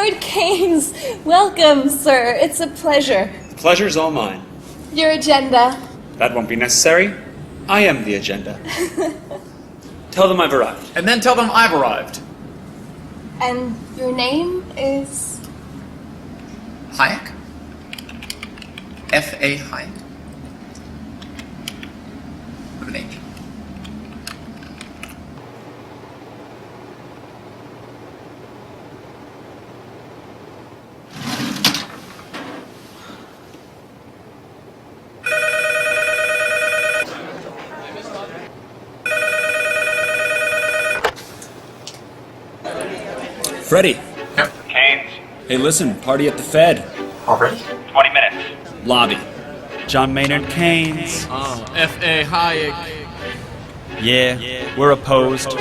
Lord Keynes, welcome, sir. It's a pleasure. The pleasure's all mine. Your agenda. That won't be necessary. I am the agenda. Tell them I've arrived. And then tell them I've arrived. And your name is? Hayek? F.A. Hayek. With an H. Freddie. Yep. Keynes, Hey, listen, party at the Fed. Already? 20 minutes. Lobby. John Maynard Keynes. F.A. Hayek. Yeah, we're opposed.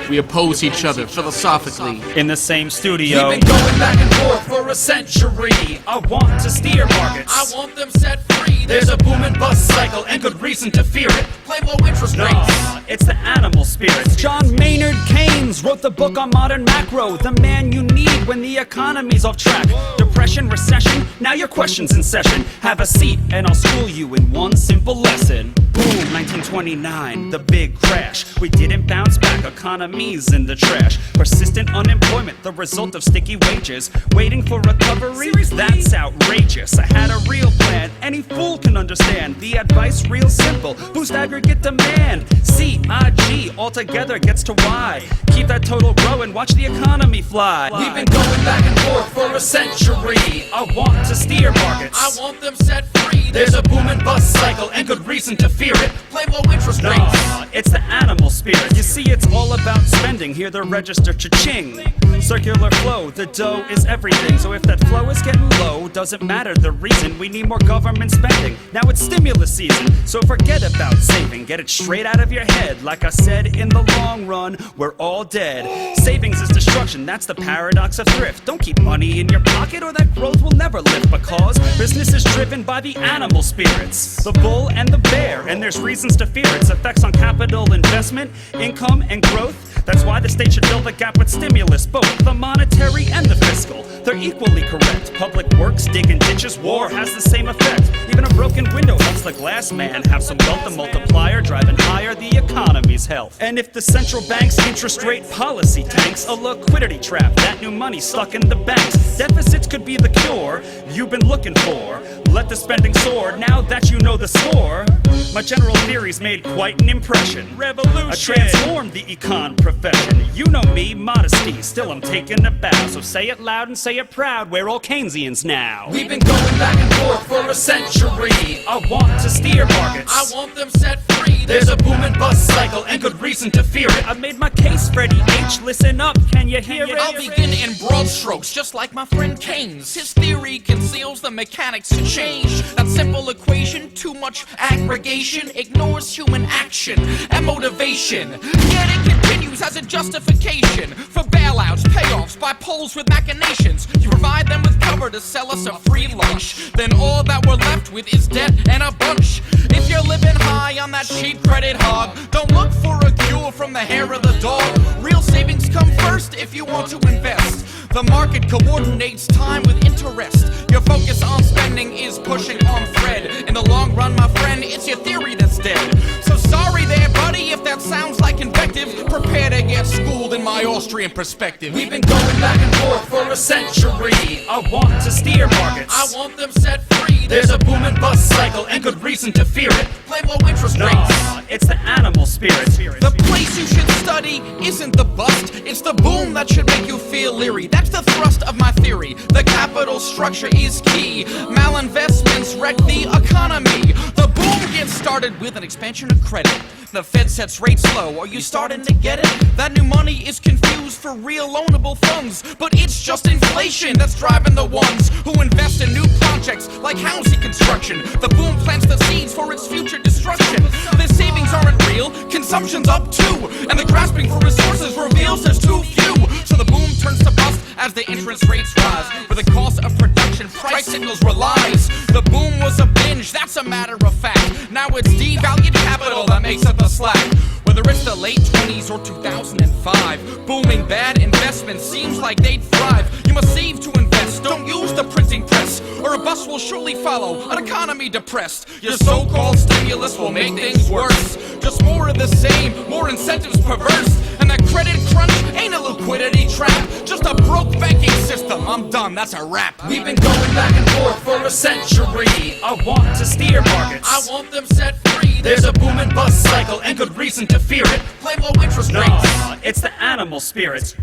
We oppose each other philosophically. In the same studio. We've been going back and forth for a century. I want to steer markets. I want them set free. There's a boom and bust cycle and good reason to fear it. Play low interest rates. It's the animal spirits. John Maynard Keynes wrote the book on modern macro. The man you need when the economy's off track. Depression, recession, now your question's in session. Have a seat and I'll school you in one simple lesson. Boom, 1929, the big crash. We didn't bounce back, economy's in the trash. Persistent unemployment, the result of sticky wages. Waiting for recovery, that's outrageous. I had a real plan, any fool can understand. The advice real simple, boost aggregate demand. C-I-G, altogether gets to Y. Keep that total growing, watch the economy fly. We've been going back and forth for a century. I want to steer markets. I want them set free. There's a boom and bust cycle and good reason to fear it. Play low interest rates. It's the animal spirit. You see, it's all about spending. Hear the register cha-ching. Circular flow, the dough is everything. So if that flow is getting low, doesn't matter the reason. We need more government spending. Now it's stimulus season, so forget about saving. Get it straight out of your head. Like I said, in the long run, we're all dead. Savings is destruction, that's the paradox of thrift. Don't keep money in your pocket or that growth will never lift. Because business is driven by the animal spirits, the bull and the bear. And there's reasons to fear its effects on capital investment, income, and growth. That's why the state should fill the gap with stimulus, both the monetary and the fiscal. They're equally correct. Public works, digging ditches, war has the same effect. Even a broken window helps the glass man have some wealth. The multiplier driving higher the economy's health. And if the central bank's interest rate policy tanks, a liquidity trap, that new money stuck in the banks. Deficits could be the cure you've been looking for. Let the spending soar now that you know the score. My general theories made quite an impression. Revolution. I transformed the econ profession. You know me, modesty, still I'm taking a bow. So say it loud and say it proud, we're all Keynesians now. We've been going back and forth for a century. I want to steer markets. I want them set free. There's a boom and bust cycle and good reason to fear it. I made my case, Freddie H. Listen up, can you hear it? I'll begin in broad strokes, just like my friend Keynes. His theory conceals the mechanics to change. That simple equation, too much aggregation, ignores human action and motivation. Yet it continues as a justification for bailouts, payoffs by poles with machinations. You provide them with cover to sell us a free lunch. Then all that we're left with is debt and a bunch. If you're living high on that cheap credit hog, don't look for a cure from the hair of the dog. Real savings come first if you want to invest. The market coordinates time with interest. Your focus on spending is pushing on thread. In the long run, my friend, it's your theory that's dead. So sorry there, buddy, if that sounds like invective. Prepare to get schooled in my Austrian perspective. We've been going back and forth for a century. I want to steer markets. I want them set free. There's a boom and bust cycle and good reason to fear it. Play low interest rates. It's the animal spirit. The place you should study isn't the bust, it's the boom that should make you feel leery. That's the thrust of my theory. The capital structure is key. Malinvestments wreck the economy. The boom gets started with an expansion of credit. The Fed sets rates low. Are you starting to get it? That new money is confused for real loanable funds, but it's just inflation that's driving the ones who invest in new projects like housing construction. The boom plants the seeds for its future destruction. The savings aren't real, consumption's up too, and the grasping for resources reveals there's too few. So the boom turns to bust as the interest rates rise. Where the cost of production price signals relies. The boom was a binge, that's a matter of fact. Now it's devalued capital that makes up the slack. Where Whether it's the late 20s or 2005, booming bad investments seems like they'd thrive. You must save to invest, don't use the printing press, or a bus will surely follow, an economy depressed. Your so-called stimulus will make things worse. Just more of the same, more incentives perverse. And that credit crunch ain't a liquidity trap, just a broke banking system. I'm done, that's a wrap. We've been going back and forth for a century. I want to steer markets. I want them set free. There's a boom and bust cycle and good reason to fear it. Blame low interest rates. Nah, it's the animal spirit.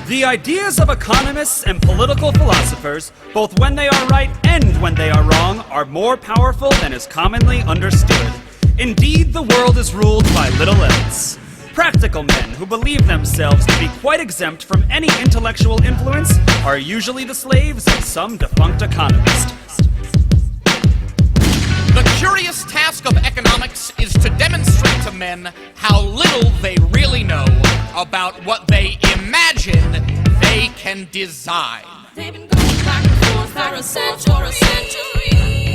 The ideas of economists and political philosophers, both when they are right and when they are wrong, are more powerful than is commonly understood. Indeed, the world is ruled by little else. Practical men who believe themselves to be quite exempt from any intellectual influence are usually the slaves of some defunct economist. The curious task of economics is to demonstrate to men how little they really know about what they imagine they can design. They've been going back and forth for a century.